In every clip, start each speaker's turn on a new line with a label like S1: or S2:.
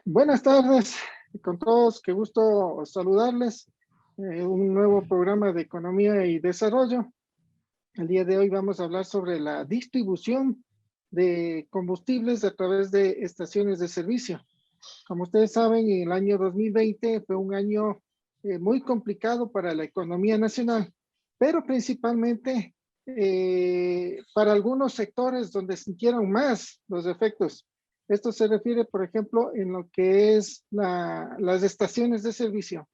S1: Buenas tardes con todos, qué gusto saludarles. Un nuevo programa de economía y desarrollo. El día de hoy vamos a hablar sobre la distribución de combustibles a través de estaciones de servicio. Como ustedes saben, el año 2020 fue un año muy complicado para la economía nacional, pero principalmente para algunos sectores donde sintieron más los efectos. Esto se refiere, por ejemplo, en lo que es las estaciones de servicio,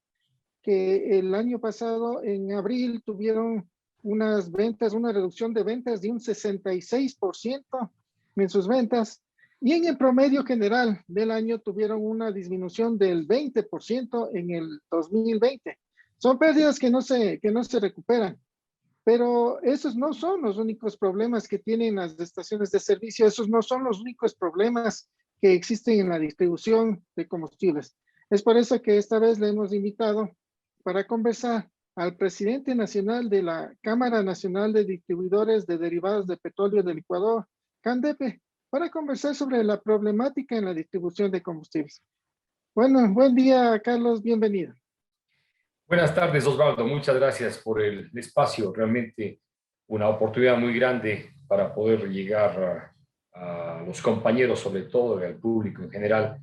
S1: que el año pasado, en abril, tuvieron unas ventas, una reducción de ventas de un 66% en sus ventas, y en el promedio general del año tuvieron una disminución del 20% en el 2020. Son pérdidas que no se recuperan. Pero esos no son los únicos problemas que tienen las estaciones de servicio, esos no son los únicos problemas que existen en la distribución de combustibles. Es por eso que esta vez le hemos invitado para conversar al presidente nacional de la Cámara Nacional de Distribuidores de Derivados de Petróleo del Ecuador, CANDEPE, para conversar sobre la problemática en la distribución de combustibles. Bueno, buen día, Carlos, bienvenido.
S2: Buenas tardes, Osvaldo. Muchas gracias por el espacio. Realmente una oportunidad muy grande para poder llegar a los compañeros, sobre todo, y al público en general,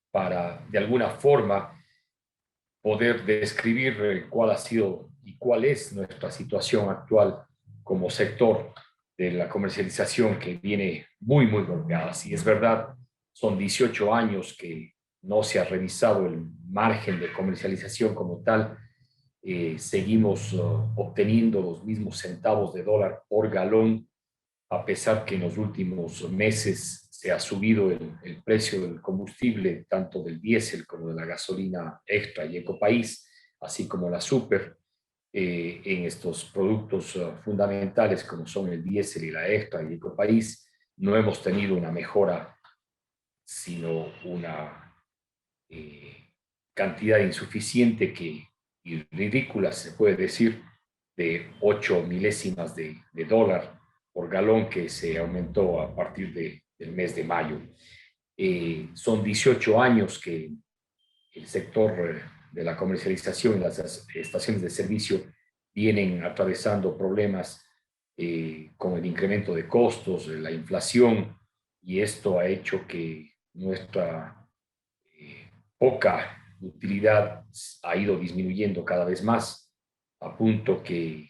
S2: para de alguna forma poder describir cuál ha sido y cuál es nuestra situación actual como sector de la comercialización, que viene muy golpeada. Si es verdad, son 18 años que no se ha revisado el margen de comercialización como tal. Seguimos obteniendo los mismos centavos de dólar por galón, a pesar que en los últimos meses se ha subido el precio del combustible, tanto del diésel como de la gasolina extra y ecopaís, así como la super, en estos productos fundamentales como son el diésel y la extra y ecopaís. No hemos tenido una mejora, sino una cantidad insuficiente y ridícula, se puede decir, de 8 milésimas de dólar por galón, que se aumentó a partir del mes de mayo. Son 18 años que el sector de la comercialización y las estaciones de servicio vienen atravesando problemas con el incremento de costos, la inflación, y esto ha hecho que nuestra poca utilidad ha ido disminuyendo cada vez más, a punto que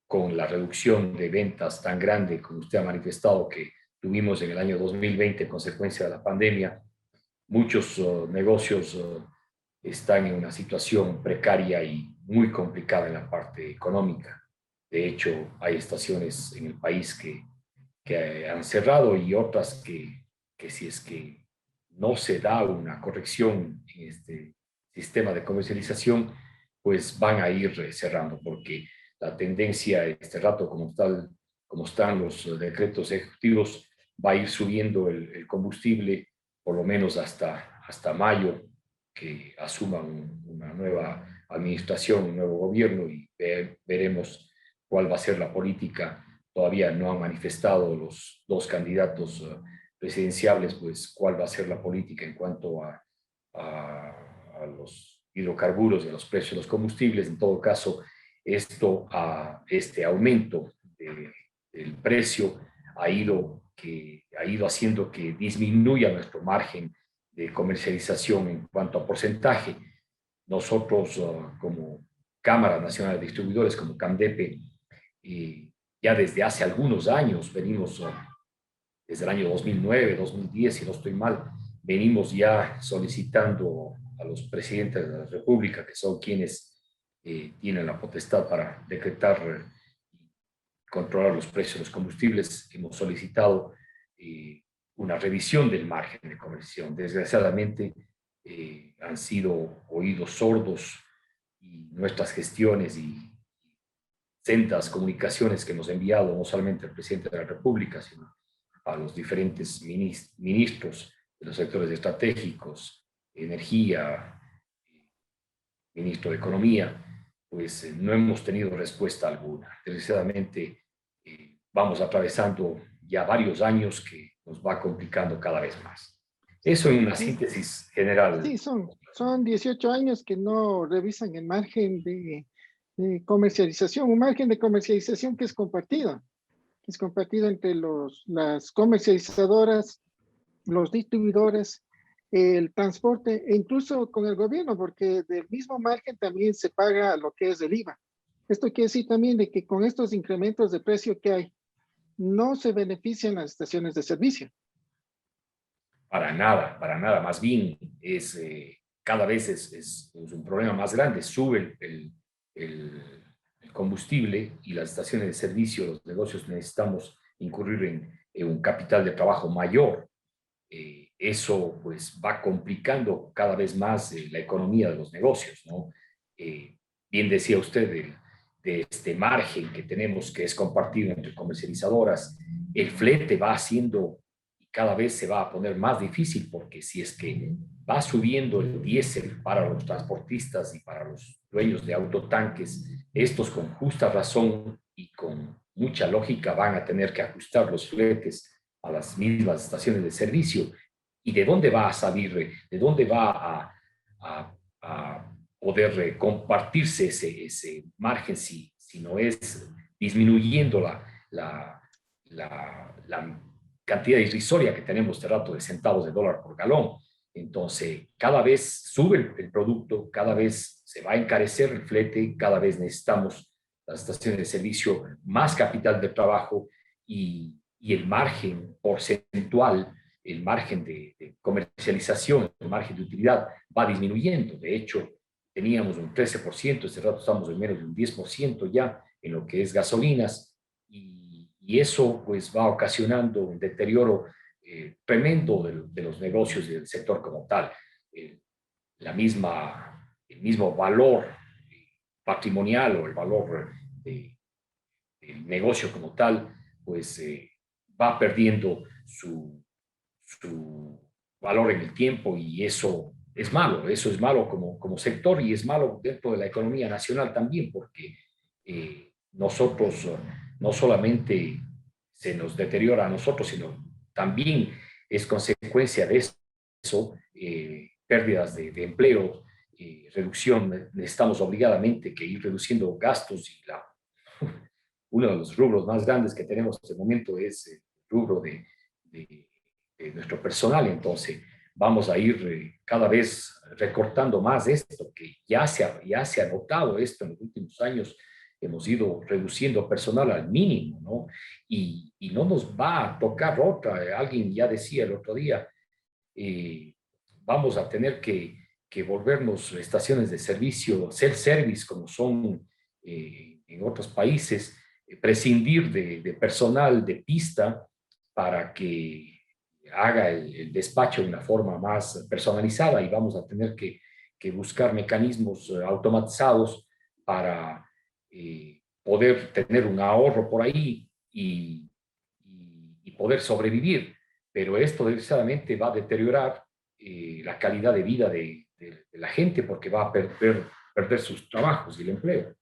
S2: con la reducción de ventas tan grande como usted ha manifestado que tuvimos en el año 2020 a consecuencia de la pandemia, muchos negocios están en una situación precaria y muy complicada en la parte económica. De hecho, hay estaciones en el país que han cerrado, y otras que si es que no se da una corrección en este sistema de comercialización, pues van a ir cerrando, porque la tendencia este rato, como están los decretos ejecutivos, va a ir subiendo el combustible por lo menos hasta mayo, que asuman una nueva administración, un nuevo gobierno, y veremos cuál va a ser la política. Todavía no han manifestado los dos candidatos presidenciables, pues cuál va a ser la política en cuanto a los hidrocarburos y a los precios de los combustibles. En todo caso, este aumento del precio ha ido haciendo que disminuya nuestro margen de comercialización en cuanto a porcentaje. Nosotros, como Cámara Nacional de Distribuidores, como CANDEPE, ya desde hace algunos años venimos, desde el año 2009, 2010, si no estoy mal, venimos ya solicitando a los presidentes de la República, que son quienes tienen la potestad para decretar y controlar los precios de los combustibles. Hemos solicitado una revisión del margen de comercialización. Desgraciadamente han sido oídos sordos, y nuestras gestiones y sendas comunicaciones que hemos enviado no solamente al presidente de la República, sino a los diferentes ministros de los sectores estratégicos, energía, ministro de Economía, pues no hemos tenido respuesta alguna. Desgraciadamente vamos atravesando ya varios años que nos va complicando cada vez más. Eso en una
S1: Sí,
S2: síntesis general.
S1: sí, son 18 años que no revisan el margen de comercialización, un margen de comercialización que es compartido entre las comercializadoras, los distribuidores, el transporte e incluso con el gobierno, porque del mismo margen también se paga lo que es el IVA. Esto quiere decir también de que con estos incrementos de precio que hay, no se benefician las estaciones de servicio.
S2: Para nada. Más bien, cada vez es un problema más grande. Sube el combustible y las estaciones de servicio, los negocios necesitamos incurrir en un capital de trabajo mayor. Eso pues va complicando cada vez más la economía de los negocios, ¿no? Bien decía usted de este margen que tenemos que es compartido entre comercializadoras, el flete va haciendo y cada vez se va a poner más difícil porque si es que va subiendo el diésel para los transportistas y para los dueños de autotanques, estos con justa razón y con mucha lógica van a tener que ajustar los fletes a las mismas estaciones de servicio. ¿Y de dónde va a salir, de dónde va a poder compartirse ese margen si no es disminuyendo la cantidad irrisoria que tenemos este rato de centavos de dólar por galón? Entonces, cada vez sube el producto, cada vez se va a encarecer el flete, cada vez necesitamos las estaciones de servicio más capital de trabajo y el margen porcentual, el margen de comercialización, el margen de utilidad va disminuyendo. De hecho, teníamos un 13%, este rato estamos en menos de un 10% ya en lo que es gasolinas y eso pues va ocasionando un deterioro tremendo de los negocios y del sector como tal. Eh, el mismo valor patrimonial o el valor del negocio como tal, pues va perdiendo su valor en el tiempo y eso es malo como sector y es malo dentro de la economía nacional también porque nosotros no solamente se nos deteriora a nosotros, sino también es consecuencia de eso, pérdidas de empleo, reducción, necesitamos obligadamente que ir reduciendo gastos y uno de los rubros más grandes que tenemos en este momento es el rubro de, de nuestro personal. Entonces, vamos a ir cada vez recortando más esto, que ya se ha notado esto en los últimos años. Hemos ido reduciendo personal al mínimo, ¿no? Y no nos va a tocar otra. Alguien ya decía el otro día, eh, vamos a tener que volvernos estaciones de servicio, self-service, como son en otros países, prescindir de personal de pista para que haga el despacho de una forma más personalizada y vamos a tener que buscar mecanismos automatizados para poder tener un ahorro por ahí y poder sobrevivir. Pero esto desgraciadamente va a deteriorar la calidad de vida de la gente porque va a perder sus trabajos y el empleo.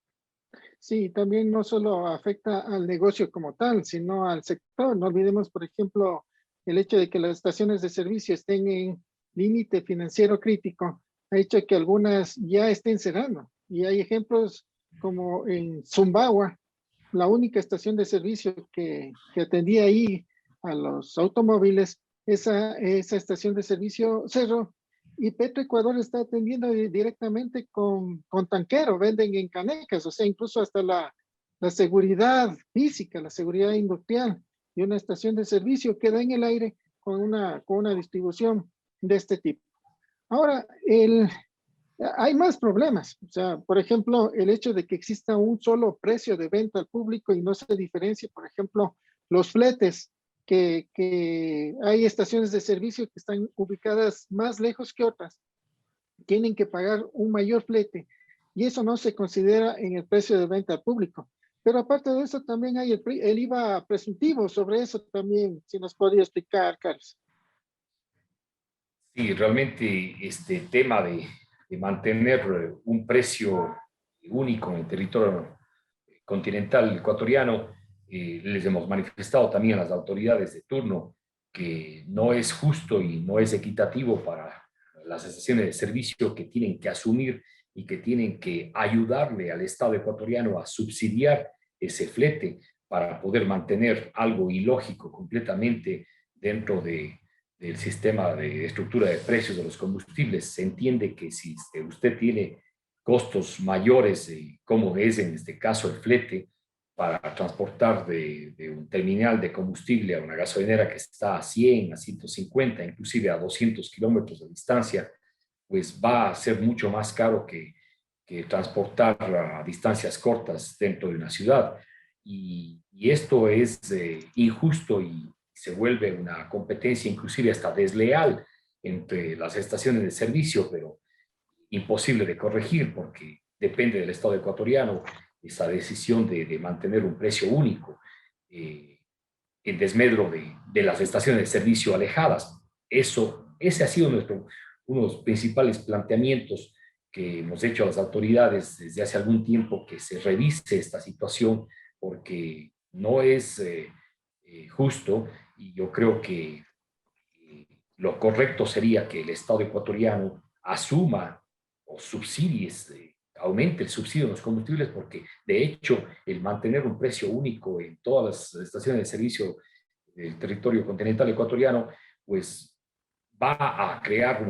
S1: Sí, también no solo afecta al negocio como tal, sino al sector. No olvidemos, por ejemplo, el hecho de que las estaciones de servicio estén en límite financiero crítico, ha hecho que algunas ya estén cerrando. Y hay ejemplos como en Zumbagua, la única estación de servicio que atendía ahí a los automóviles, esa estación de servicio cerró y Petroecuador está atendiendo directamente con tanquero, venden en canecas, o sea, incluso hasta la seguridad física, la seguridad industrial de una estación de servicio queda en el aire con una distribución de este tipo. Ahora, hay más problemas. O sea, por ejemplo, el hecho de que exista un solo precio de venta al público y no se diferencie, por ejemplo, los fletes, que hay estaciones de servicio que están ubicadas más lejos que otras, tienen que pagar un mayor flete y eso no se considera en el precio de venta al público. Pero aparte de eso, también hay el IVA presuntivo. Sobre eso también, si nos podría explicar, Carlos.
S2: Sí, realmente este tema de mantener un precio único en el territorio continental ecuatoriano, les hemos manifestado también a las autoridades de turno que no es justo y no es equitativo para las estaciones de servicio, que tienen que asumir y que tienen que ayudarle al Estado ecuatoriano a subsidiar ese flete para poder mantener algo ilógico completamente dentro del sistema de estructura de precios de los combustibles. Se entiende que si usted tiene costos mayores, como es en este caso el flete, para transportar de un terminal de combustible a una gasolinera que está a 100, a 150, inclusive a 200 kilómetros de distancia, pues va a ser mucho más caro que transportar a distancias cortas dentro de una ciudad. Y esto es injusto y se vuelve una competencia inclusive hasta desleal entre las estaciones de servicio, pero imposible de corregir porque depende del Estado ecuatoriano esa decisión de mantener un precio único en desmedro de las estaciones de servicio alejadas. Ese ha sido uno de los principales planteamientos que hemos hecho a las autoridades desde hace algún tiempo, que se revise esta situación porque no es justo, y yo creo que lo correcto sería que el Estado ecuatoriano asuma o subsidies, aumente el subsidio en los combustibles, porque de hecho el mantener un precio único en todas las estaciones de servicio del territorio continental ecuatoriano, pues va a crear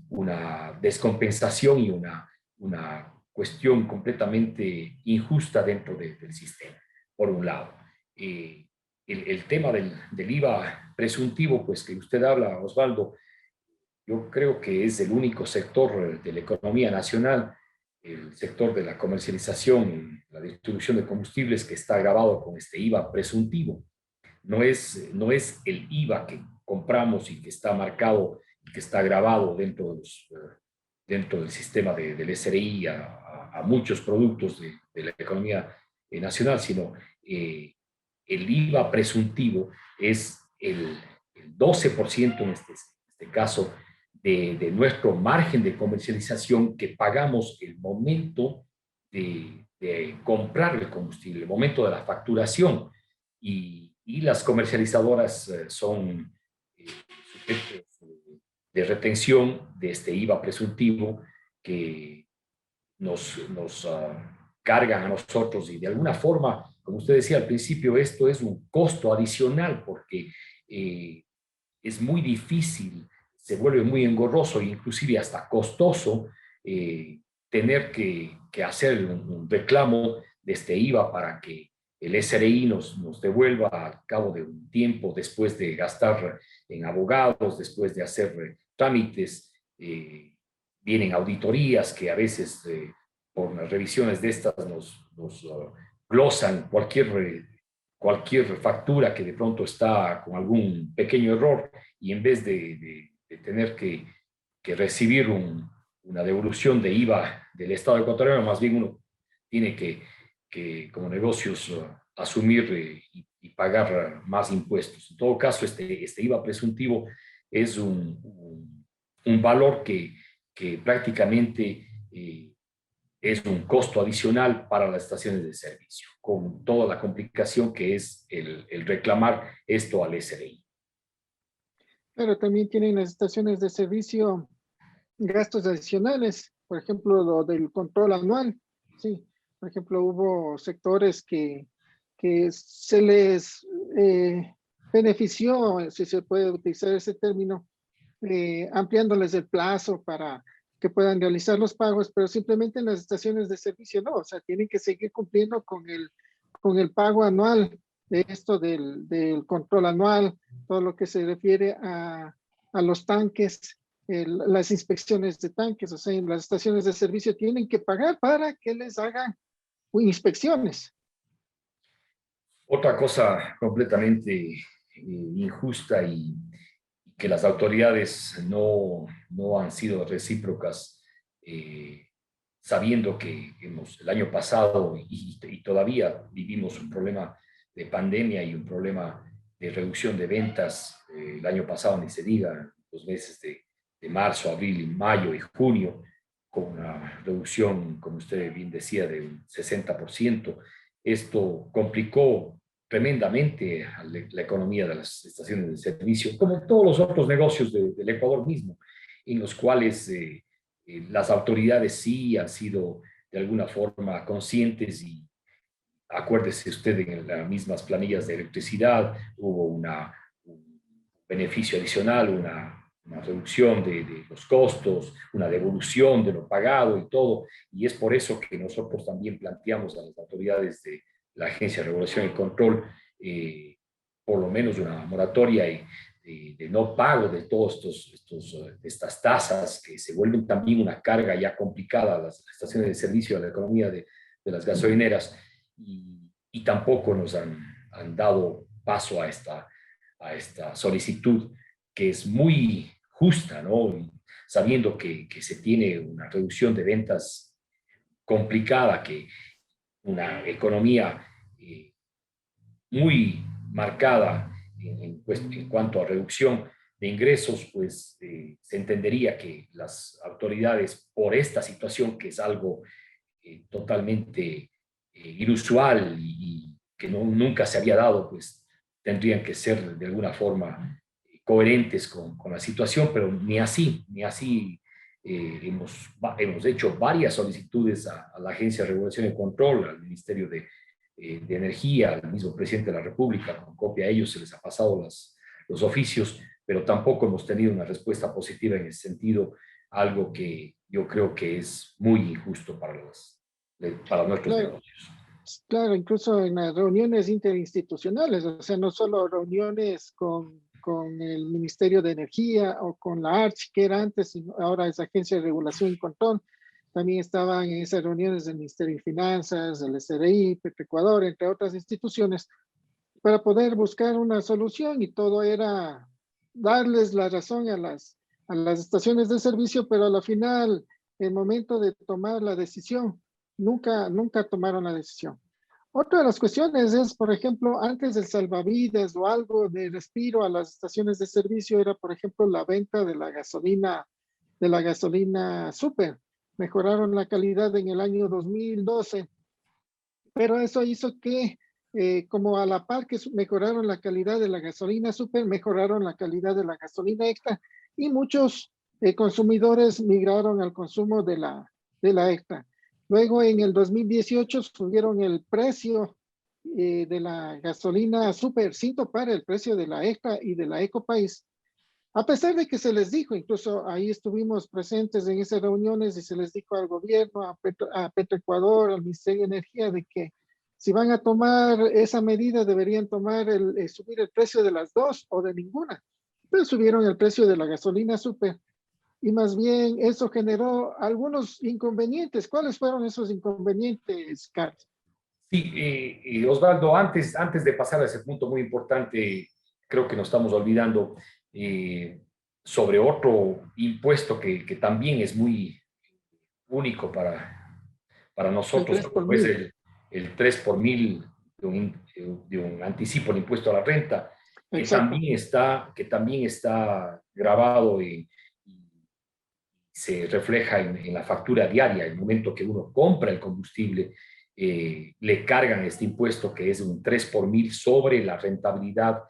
S2: una descompensación y una cuestión completamente injusta dentro del sistema, por un lado. El tema del IVA presuntivo, pues que usted habla, Osvaldo, yo creo que es el único sector de la economía nacional, el sector de la comercialización y la distribución de combustibles, que está grabado con este IVA presuntivo. No es el IVA que compramos y que está marcado y que está grabado dentro del sistema del SRI a muchos productos de la economía nacional, sino el IVA presuntivo es el 12% en este caso de nuestro margen de comercialización que pagamos el momento de comprar el combustible, el momento de la facturación. Y las comercializadoras son sujetos de retención de este IVA presuntivo que nos cargan a nosotros, y de alguna forma, como usted decía al principio, esto es un costo adicional porque es muy difícil, se vuelve muy engorroso e inclusive hasta costoso tener que hacer un reclamo de este IVA para que el SRI nos devuelva al cabo de un tiempo, después de gastar en abogados, después de hacer trámites. Vienen auditorías que a veces por revisiones de estas nos glosan cualquier factura que de pronto está con algún pequeño error, y en vez de tener que recibir una devolución de IVA del Estado ecuatoriano, más bien uno tiene que como negocios, asumir y pagar más impuestos. En todo caso, este IVA presuntivo es un valor que prácticamente es un costo adicional para las estaciones de servicio, con toda la complicación que es el reclamar esto al SRI.
S1: Pero también tienen las estaciones de servicio gastos adicionales, por ejemplo, lo del control anual. Sí, por ejemplo, hubo sectores que se les benefició, si se puede utilizar ese término, ampliándoles el plazo para que puedan realizar los pagos, pero simplemente en las estaciones de servicio no, o sea, tienen que seguir cumpliendo con el pago anual de esto del control anual, todo lo que se refiere a los tanques, las inspecciones de tanques, o sea, en las estaciones de servicio tienen que pagar para que les hagan inspecciones.
S2: Otra cosa completamente injusta y que las autoridades no han sido recíprocas, sabiendo que el año pasado y todavía vivimos un problema de pandemia y un problema de reducción de ventas. El año pasado, ni se diga, los meses de marzo, abril, mayo y junio, con una reducción, como usted bien decía, del 60%. Esto complicó tremendamente a la economía de las estaciones de servicio, como todos los otros negocios del Ecuador mismo, en los cuales las autoridades sí han sido de alguna forma conscientes y acuérdese usted en las mismas planillas de electricidad hubo un beneficio adicional, una reducción de los costos, una devolución de lo pagado y todo, y es por eso que nosotros también planteamos a las autoridades de la Agencia de Regulación y Control por lo menos una moratoria de no pago de todos estas tasas que se vuelven también una carga ya complicada a las estaciones de servicio, a la economía de las gasolineras, y tampoco nos han dado paso a esta solicitud que es muy justa, ¿no? Sabiendo que se tiene una reducción de ventas complicada, que una economía muy marcada en cuanto a reducción de ingresos, pues se entendería que las autoridades, por esta situación, que es algo totalmente inusual y que nunca se había dado, pues tendrían que ser de alguna forma coherentes con la situación, pero ni así hemos hecho varias solicitudes a la Agencia de Regulación y Control, al Ministerio de Energía, al mismo presidente de la República, con copia a ellos se les ha pasado los oficios, pero tampoco hemos tenido una respuesta positiva en ese sentido, algo que yo creo que es muy injusto para nuestros
S1: Claro,
S2: negocios.
S1: claro, incluso en las reuniones interinstitucionales, o sea, no solo reuniones con el Ministerio de Energía o con la ARCH, que era antes, sino ahora es Agencia de Regulación y Control. También estaban en esas reuniones del Ministerio de Finanzas, del SRI, Petroecuador, entre otras instituciones, para poder buscar una solución, y todo era darles la razón a las estaciones de servicio, pero a la final, el momento de tomar la decisión, nunca tomaron la decisión. Otra de las cuestiones es, por ejemplo, antes del salvavidas o algo de respiro a las estaciones de servicio, era, por ejemplo, la venta de la gasolina super. Mejoraron la calidad en el año 2012, pero eso hizo que, como a la par que mejoraron la calidad de la gasolina super, mejoraron la calidad de la gasolina extra, y muchos consumidores migraron al consumo de la extra. Luego, en el 2018, subieron el precio de la gasolina super sin topar el precio de la extra y de la Ecopaís. A pesar de que se les dijo, incluso ahí estuvimos presentes en esas reuniones, y se les dijo al gobierno, a Petroecuador, al Ministerio de Energía, de que si van a tomar esa medida deberían tomar subir el precio de las dos o de ninguna. Pero subieron el precio de la gasolina super, y más bien eso generó algunos inconvenientes. ¿Cuáles fueron esos inconvenientes, Kat?
S2: Sí, Osvaldo, antes de pasar a ese punto muy importante, creo que nos estamos olvidando sobre otro impuesto que también es muy único para
S1: El
S2: nosotros,
S1: 3 por
S2: pues
S1: mil.
S2: el 3 por mil de un anticipo de impuesto a la renta,
S1: Exacto.
S2: que también está grabado y se refleja en la factura diaria. El momento que uno compra el combustible, le cargan este impuesto que es un 3 por mil sobre la rentabilidad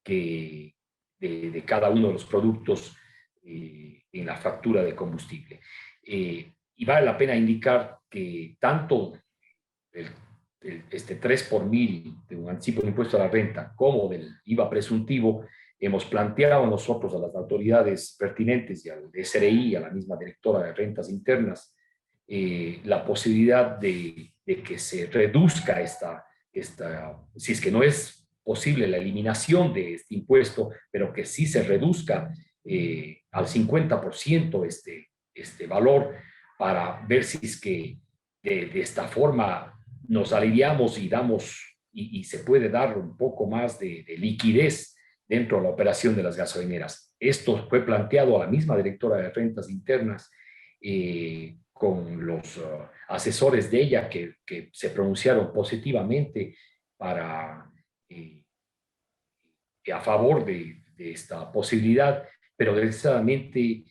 S2: de cada uno de los productos en la factura de combustible. Y vale la pena indicar que tanto el, este 3 por mil de un anticipo de impuesto a la renta como del IVA presuntivo, hemos planteado nosotros a las autoridades pertinentes y al SRI, a la misma directora de rentas internas, la posibilidad de que se reduzca si es que no es posible la eliminación de este impuesto, pero que sí se reduzca al 50% este valor, para ver si es que de esta forma nos aliviamos y se puede dar un poco más de liquidez dentro de la operación de las gasolineras. Esto fue planteado a la misma directora de rentas internas, con los asesores de ella que se pronunciaron positivamente para, a favor de esta posibilidad, pero desgraciadamente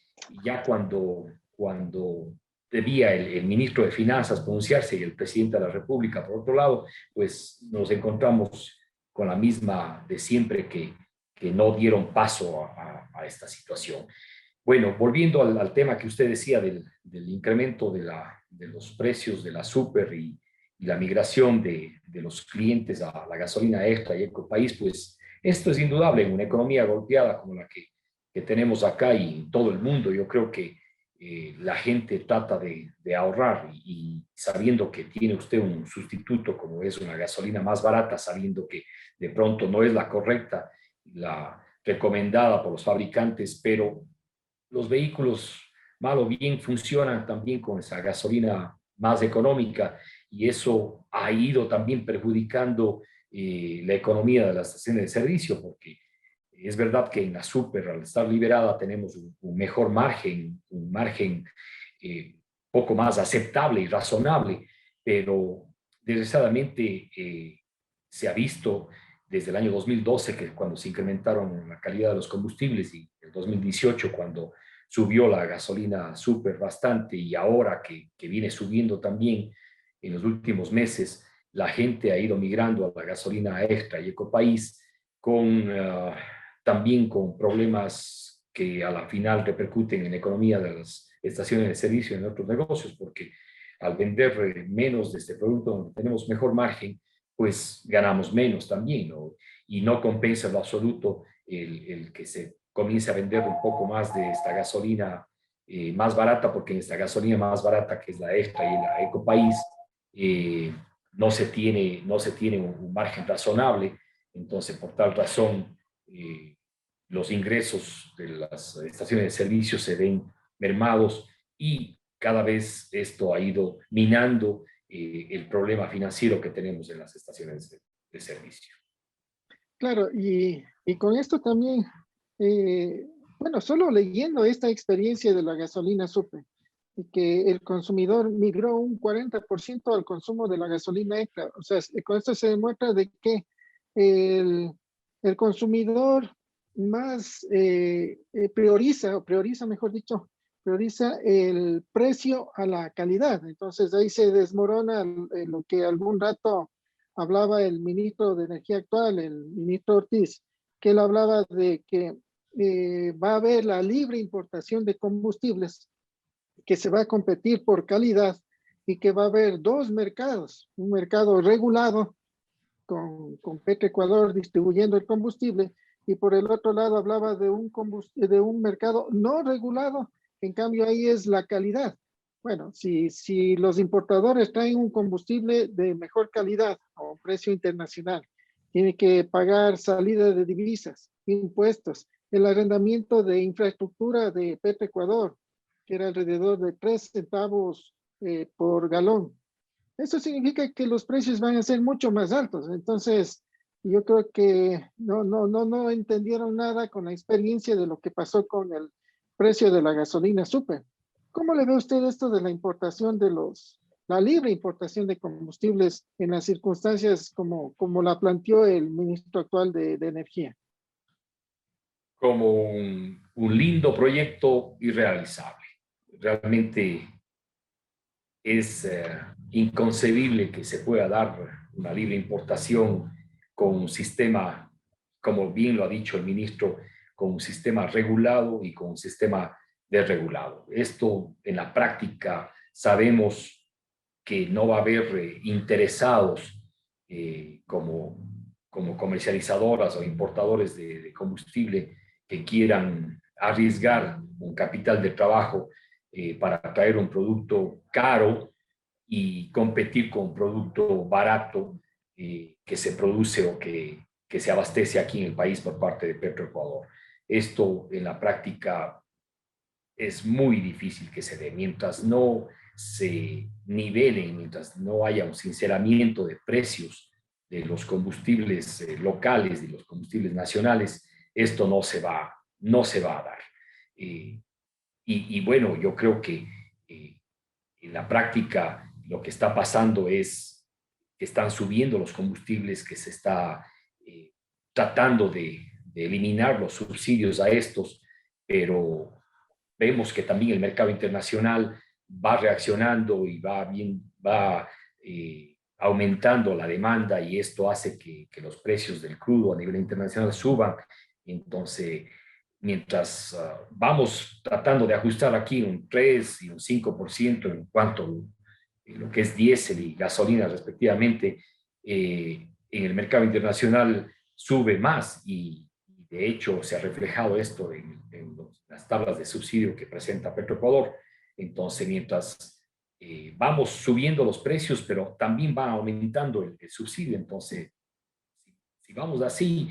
S2: ya cuando debía el ministro de Finanzas pronunciarse y el presidente de la República, por otro lado, pues nos encontramos con la misma de siempre que no dieron paso a esta situación. Bueno, volviendo al tema que usted decía del incremento de los precios de la super y la migración de los clientes a la gasolina extra y Ecopaís, pues esto es indudable en una economía golpeada como la que tenemos acá y en todo el mundo. Yo creo que la gente trata de ahorrar y sabiendo que tiene usted un sustituto como es una gasolina más barata, sabiendo que de pronto no es la correcta, la recomendada por los fabricantes, pero los vehículos mal o bien funcionan también con esa gasolina más económica y eso ha ido también perjudicando la economía de las estaciones de servicio, porque es verdad que en la super, al estar liberada, tenemos un mejor margen, un margen poco más aceptable y razonable, pero desgraciadamente se ha visto desde el año 2012, que cuando se incrementaron la calidad de los combustibles, y el 2018, cuando subió la gasolina súper bastante, y ahora que viene subiendo también en los últimos meses, la gente ha ido migrando a la gasolina extra y Ecopaís también con problemas que a la final repercuten en la economía de las estaciones de servicio y en otros negocios, porque al vender menos de este producto donde tenemos mejor margen, pues ganamos menos también, ¿no? Y no compensa en lo absoluto el que se comience a vender un poco más de esta gasolina más barata, porque en esta gasolina más barata, que es la extra y la Ecopaís, no se tiene un margen razonable. Entonces, por tal razón, los ingresos de las estaciones de servicio se ven mermados y cada vez esto ha ido minando el problema financiero que tenemos en las estaciones de servicio.
S1: Claro, y con esto también, bueno, solo leyendo esta experiencia de la gasolina supe y que el consumidor migró un 40% al consumo de la gasolina extra. O sea, con esto se demuestra de que el, el consumidor más prioriza, mejor dicho, prioriza el precio a la calidad. Entonces ahí se desmorona lo que algún rato hablaba el ministro de Energía actual, el ministro Ortiz, que él hablaba de que va a haber la libre importación de combustibles, que se va a competir por calidad y que va a haber dos mercados, un mercado regulado con Petroecuador distribuyendo el combustible y por el otro lado hablaba de un mercado no regulado, en cambio ahí es la calidad. Bueno, si los importadores traen un combustible de mejor calidad a un precio internacional, tiene que pagar salida de divisas, impuestos, el arrendamiento de infraestructura de Petroecuador, que era alrededor de 3 centavos por galón. Eso significa que los precios van a ser mucho más altos. Entonces, yo creo que no entendieron nada con la experiencia de lo que pasó con el precio de la gasolina super. ¿Cómo le ve usted esto de la importación de la libre importación de combustibles en las circunstancias como la planteó el ministro actual de Energía?
S2: Como un lindo proyecto irrealizable. Realmente es inconcebible que se pueda dar una libre importación con un sistema, como bien lo ha dicho el ministro, con un sistema regulado y con un sistema desregulado. Esto en la práctica sabemos que no va a haber interesados como comercializadoras o importadores de combustible que quieran arriesgar un capital de trabajo para traer un producto caro y competir con un producto barato que se produce o que se abastece aquí en el país por parte de Petroecuador. Esto en la práctica es muy difícil que se dé mientras no se nivelen, mientras no haya un sinceramiento de precios de los combustibles locales, de los combustibles nacionales, esto no se va a dar. Y bueno, yo creo que en la práctica lo que está pasando es que están subiendo los combustibles, que se está tratando de eliminar los subsidios a estos, pero vemos que también el mercado internacional va reaccionando y va aumentando la demanda y esto hace que los precios del crudo a nivel internacional suban. Entonces, mientras vamos tratando de ajustar aquí un 3 y un 5% en cuanto a lo que es diésel y gasolina respectivamente, en el mercado internacional sube más y de hecho se ha reflejado esto en las tablas de subsidio que presenta Petroecuador. Entonces, mientras vamos subiendo los precios, pero también va aumentando el subsidio. Entonces, si vamos así,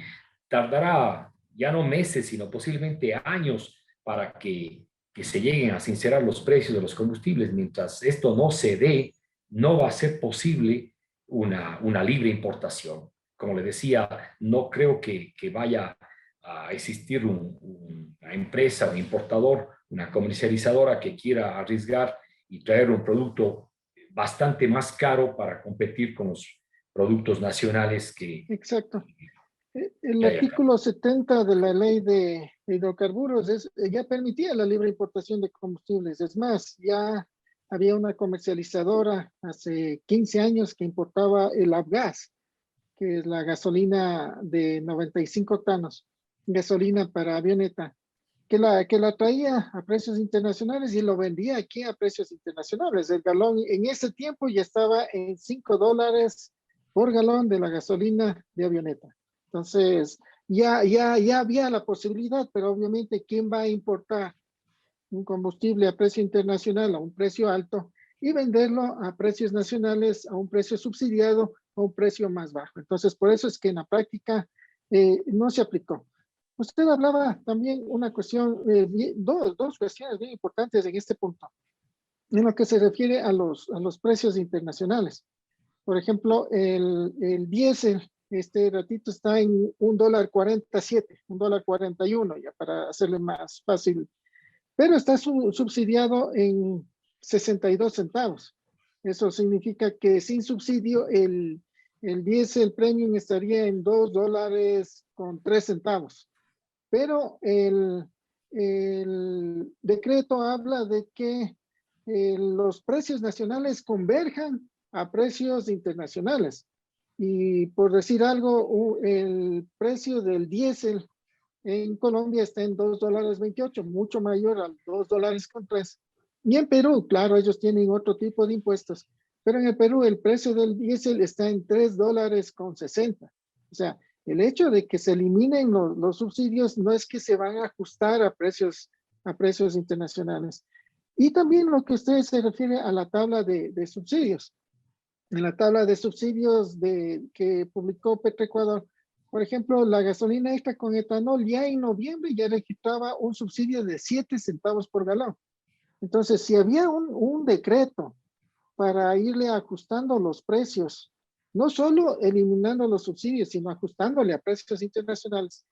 S2: tardará ya no meses, sino posiblemente años para que se lleguen a sincerar los precios de los combustibles. Mientras esto no se dé, no va a ser posible una libre importación. Como le decía, no creo que vaya a existir una empresa, un importador, una comercializadora que quiera arriesgar y traer un producto bastante más caro para competir con los productos nacionales que
S1: Exacto. El
S2: hay acá.
S1: artículo 70 de la ley de hidrocarburos ya permitía la libre importación de combustibles. Es más, ya había una comercializadora hace 15 años que importaba el avgas, que es la gasolina de 95 octanos, gasolina para avioneta, que la traía a precios internacionales y lo vendía aquí a precios internacionales. El galón en ese tiempo ya estaba en $5 por galón de la gasolina de avioneta. Entonces, ya había la posibilidad, pero obviamente, ¿quién va a importar un combustible a precio internacional a un precio alto y venderlo a precios nacionales a un precio subsidiado a un precio más bajo? Entonces, por eso es que en la práctica no se aplicó. Usted hablaba también una cuestión, dos cuestiones bien importantes en este punto, en lo que se refiere a los precios internacionales. Por ejemplo, el diésel, este ratito está en $1.47, $1.41, ya para hacerle más fácil, pero está subsidiado en 62 centavos. Eso significa que sin subsidio el diésel premium estaría en $2.03. Pero el decreto habla de que los precios nacionales converjan a precios internacionales. Y por decir algo, el precio del diésel en Colombia está en $2.28, mucho mayor al $2.03. Y en Perú, claro, ellos tienen otro tipo de impuestos, pero en el Perú el precio del diésel está en $3.60. O sea, el hecho de que se eliminen los subsidios no es que se van a ajustar a precios internacionales. Y también lo que usted se refiere a la tabla de subsidios. En la tabla de subsidios que publicó Petroecuador, por ejemplo, la gasolina extra con etanol ya en noviembre ya registraba un subsidio de 7 centavos por galón. Entonces, si había un decreto para irle ajustando los precios, no solo eliminando los subsidios, sino ajustándole a precios internacionales,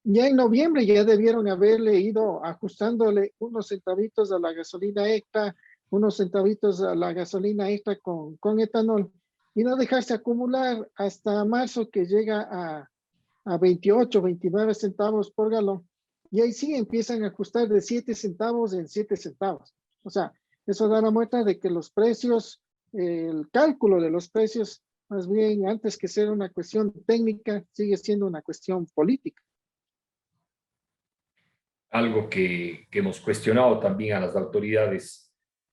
S1: ya en noviembre ya debieron haberle ido ajustándole unos centavitos a la gasolina extra, unos centavitos a la gasolina extra con etanol, y no dejarse acumular hasta marzo, que llega a 28, 29 centavos por galón. Y ahí sí empiezan a ajustar de 7 centavos en 7 centavos. O sea, eso da la muestra de que los precios, el cálculo de los precios, más bien antes que ser una cuestión técnica, sigue siendo una cuestión política.
S2: Algo que hemos cuestionado también a las autoridades,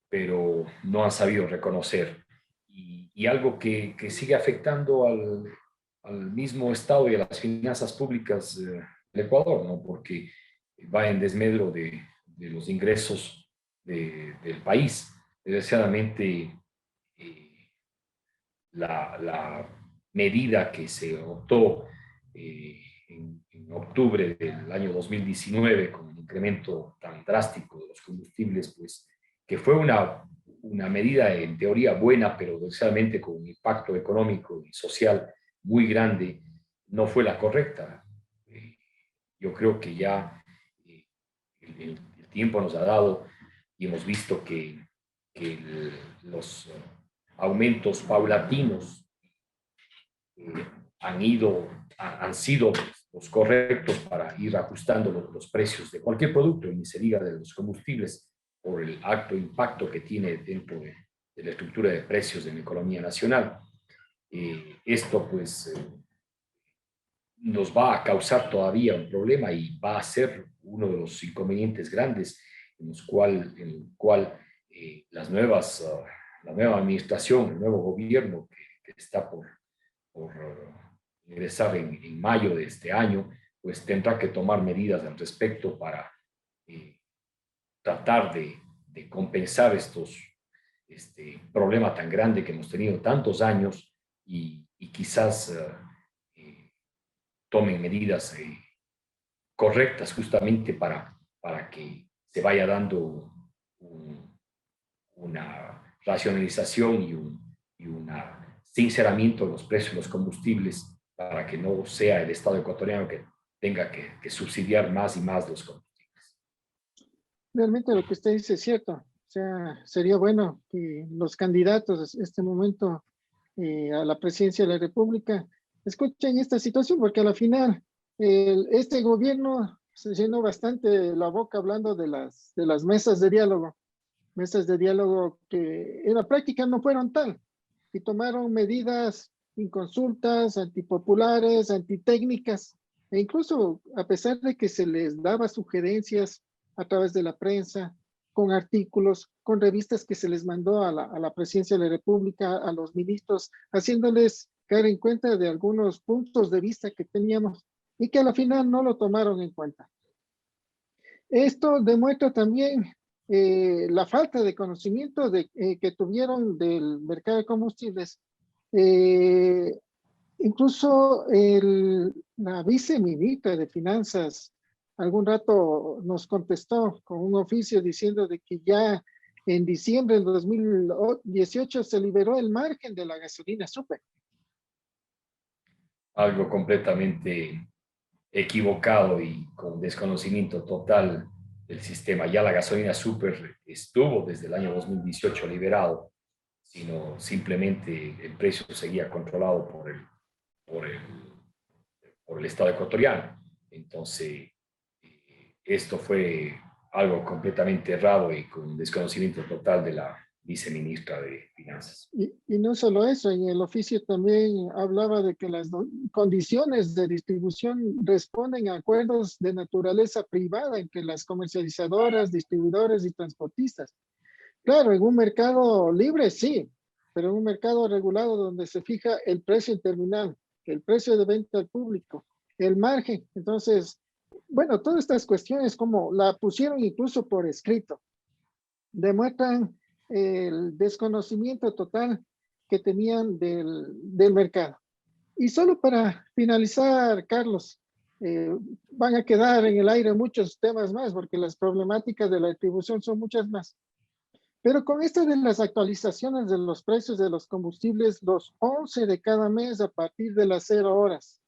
S2: pero no han sabido reconocer. Y algo que sigue afectando al mismo estado y a las finanzas públicas del Ecuador, ¿no? Porque va en desmedro de los ingresos del país. Desgraciadamente, la medida que se optó en octubre del año 2019 con un incremento tan drástico de los combustibles, pues que fue una medida en teoría buena, pero desgraciadamente con un impacto económico y social muy grande, no fue la correcta. Yo creo que ya el tiempo nos ha dado y hemos visto que los aumentos paulatinos han sido los correctos para ir ajustando los precios de cualquier producto, y ni se diga de los combustibles, por el alto impacto que tiene dentro de la estructura de precios de la economía nacional. Esto pues nos va a causar todavía un problema y va a ser uno de los inconvenientes grandes en el cual la nueva administración, el nuevo gobierno que está por ingresar en mayo de este año, pues tendrá que tomar medidas al respecto para tratar de compensar este problema tan grande que hemos tenido tantos años y quizás tomen medidas correctas justamente para que se vaya dando una racionalización y un sinceramiento de los precios de los combustibles para que no sea el Estado ecuatoriano que tenga que subsidiar más y más los combustibles.
S1: Realmente lo que usted dice es cierto. O sea, sería bueno que los candidatos en este momento a la presidencia de la República escuchen esta situación, porque a la final este gobierno se llenó bastante la boca hablando de las mesas de diálogo que en la práctica no fueron tal, y tomaron medidas inconsultas, antipopulares, antitécnicas, e incluso a pesar de que se les daba sugerencias a través de la prensa, con artículos, con revistas que se les mandó a la presidencia de la República, a los ministros, haciéndoles caer en cuenta de algunos puntos de vista que teníamos y que a la final no lo tomaron en cuenta. Esto demuestra también la falta de conocimiento que tuvieron del mercado de combustibles. Eh, Incluso la viceministra de Finanzas algún rato nos contestó con un oficio diciendo de que ya en diciembre del 2018 se liberó el margen de la gasolina súper.
S2: Algo completamente equivocado y con desconocimiento total del sistema. Ya la gasolina super estuvo desde el año 2018 liberado, sino simplemente el precio seguía controlado por el, por el Estado ecuatoriano. Entonces, esto fue algo completamente errado y con desconocimiento total de la viceministra de Finanzas.
S1: Y no solo eso, en el oficio también hablaba de que las condiciones de distribución responden a acuerdos de naturaleza privada entre las comercializadoras, distribuidores y transportistas. Claro, en un mercado libre sí, pero en un mercado regulado donde se fija el precio en terminal, el precio de venta al público, el margen. Entonces, bueno, todas estas cuestiones como la pusieron incluso por escrito, demuestran el desconocimiento total que tenían del mercado. Y solo para finalizar, Carlos, van a quedar en el aire muchos temas más porque las problemáticas de la distribución son muchas más. Pero con esto de las actualizaciones de los precios de los combustibles, los 11 de cada mes a partir de las 0 horas,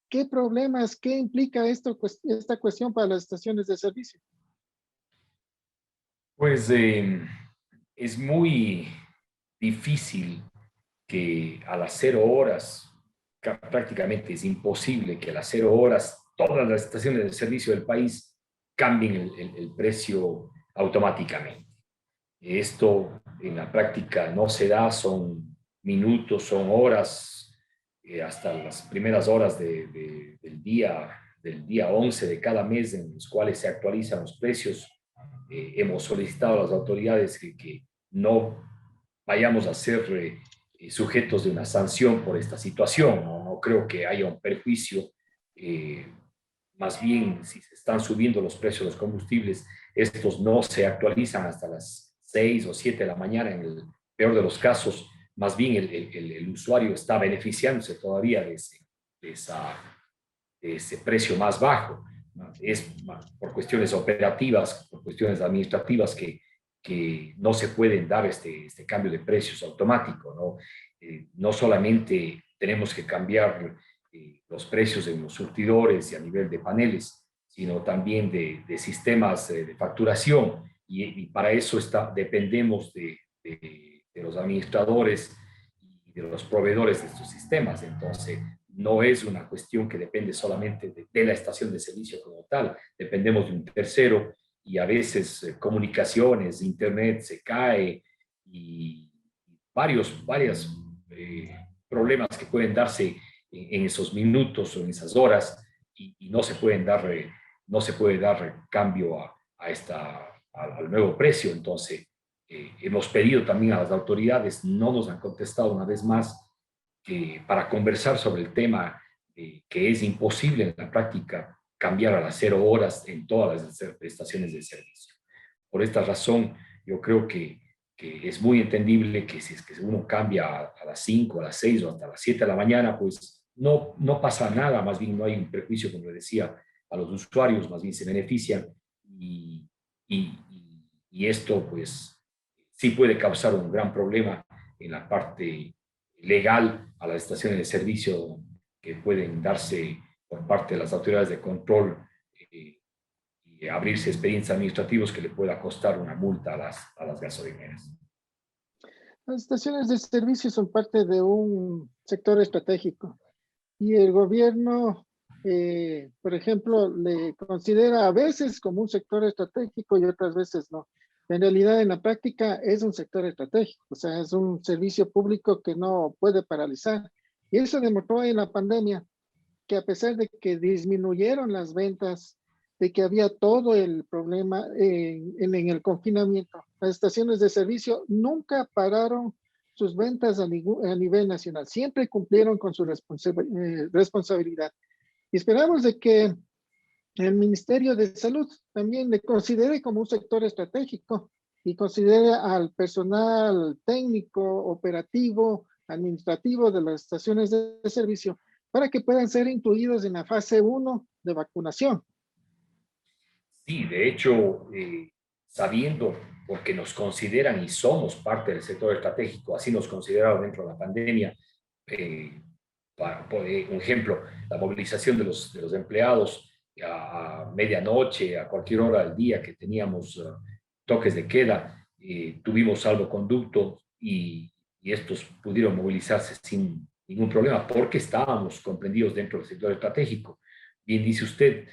S1: ¿qué problemas, qué implica esta cuestión para las estaciones de servicio?
S2: Pues es muy difícil que a las 0 horas, prácticamente es imposible que a las 0 horas todas las estaciones de servicio del país cambien el precio automáticamente. Esto en la práctica no se da, son minutos, son horas, hasta las primeras horas del día 11 de cada mes en los cuales se actualizan los precios. Hemos solicitado a las autoridades que no vayamos a ser sujetos de una sanción por esta situación. No creo que haya un perjuicio. Más bien, si se están subiendo los precios de los combustibles, estos no se actualizan hasta las 6 o 7 de la mañana, en el peor de los casos. Más bien el usuario está beneficiándose todavía de ese precio más bajo. Es por cuestiones operativas, por cuestiones administrativas que no se pueden dar este cambio de precios automático, ¿no? No solamente tenemos que cambiar los precios en los surtidores y a nivel de paneles, sino también de sistemas de facturación, y para eso dependemos de los administradores y de los proveedores de estos sistemas. Entonces, no es una cuestión que depende solamente de la estación de servicio como tal, dependemos de un tercero y a veces comunicaciones, internet se cae y varias problemas que pueden darse en esos minutos o en esas horas y no se pueden dar, no se puede dar cambio al nuevo precio. Entonces, hemos pedido también a las autoridades, no nos han contestado una vez más, que para conversar sobre el tema, que es imposible en la práctica cambiar a las 0 horas en todas las estaciones de servicio. Por esta razón, yo creo que es muy entendible que si es que uno cambia a las 5, a las 6 o hasta las 7 de la mañana, pues no pasa nada, más bien no hay un perjuicio, como le decía, a los usuarios, más bien se benefician y esto pues sí puede causar un gran problema en la parte legal a las estaciones de servicio que pueden darse por parte de las autoridades de control y abrirse expedientes administrativos que le pueda costar una multa a las gasolineras.
S1: Las estaciones de servicio son parte de un sector estratégico y el gobierno, por ejemplo, le considera a veces como un sector estratégico y otras veces no. En realidad, en la práctica, es un sector estratégico, o sea, es un servicio público que no puede paralizar. Y eso demostró en la pandemia, que a pesar de que disminuyeron las ventas, de que había todo el problema en el confinamiento, las estaciones de servicio nunca pararon sus ventas a nivel nacional, siempre cumplieron con su responsabilidad. Y esperamos de que el Ministerio de Salud también le considere como un sector estratégico y considere al personal técnico, operativo, administrativo de las estaciones de servicio para que puedan ser incluidos en la fase 1 de vacunación.
S2: Sí, de hecho, sabiendo, porque nos consideran y somos parte del sector estratégico, así nos consideraron dentro de la pandemia, por ejemplo, la movilización de los empleados a medianoche, a cualquier hora del día que teníamos toques de queda, tuvimos salvoconducto y estos pudieron movilizarse sin ningún problema porque estábamos comprendidos dentro del sector estratégico. Bien dice usted,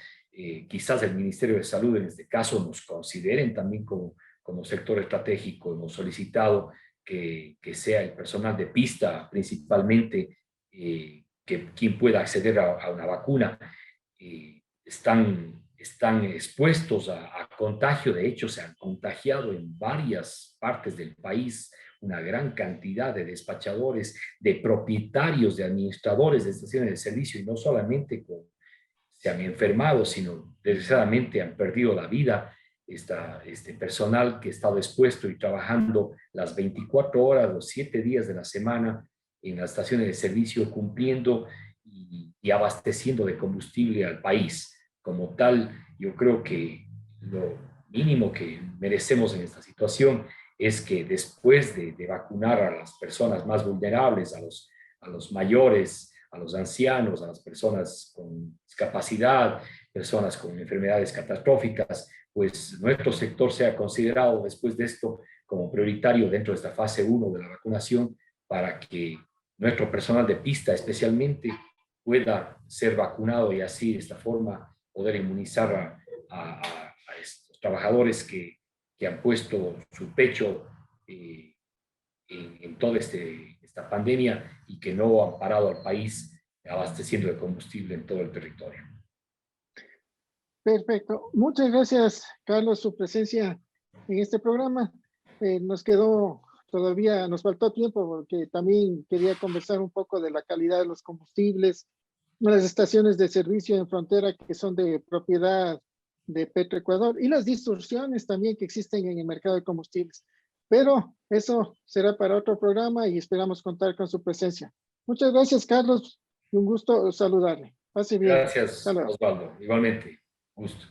S2: quizás el Ministerio de Salud en este caso nos consideren también como sector estratégico. Hemos solicitado que sea el personal de pista principalmente quien pueda acceder a una vacuna. Están expuestos a contagio. De hecho, se han contagiado en varias partes del país una gran cantidad de despachadores, de propietarios, de administradores de estaciones de servicio, y no solamente se han enfermado, sino desgraciadamente han perdido la vida. Este personal que ha estado expuesto y trabajando las 24 horas, los 7 días de la semana en las estaciones de servicio, cumpliendo y abasteciendo de combustible al país. Como tal, yo creo que lo mínimo que merecemos en esta situación es que después de vacunar a las personas más vulnerables, a los mayores, a los ancianos, a las personas con discapacidad, personas con enfermedades catastróficas, pues nuestro sector sea considerado después de esto como prioritario dentro de esta fase 1 de la vacunación, para que nuestro personal de pista especialmente pueda ser vacunado y así de esta forma poder inmunizar a estos trabajadores que han puesto su pecho en toda esta pandemia y que no han parado al país abasteciendo de combustible en todo el territorio.
S1: Perfecto. Muchas gracias, Carlos, su presencia en este programa. Nos faltó tiempo porque también quería conversar un poco de la calidad de los combustibles, las estaciones de servicio en frontera que son de propiedad de Petroecuador y las distorsiones también que existen en el mercado de combustibles. Pero eso será para otro programa y esperamos contar con su presencia. Muchas gracias, Carlos. Un gusto saludarle. Pase bien.
S2: Gracias, Osvaldo. Igualmente. Gusto.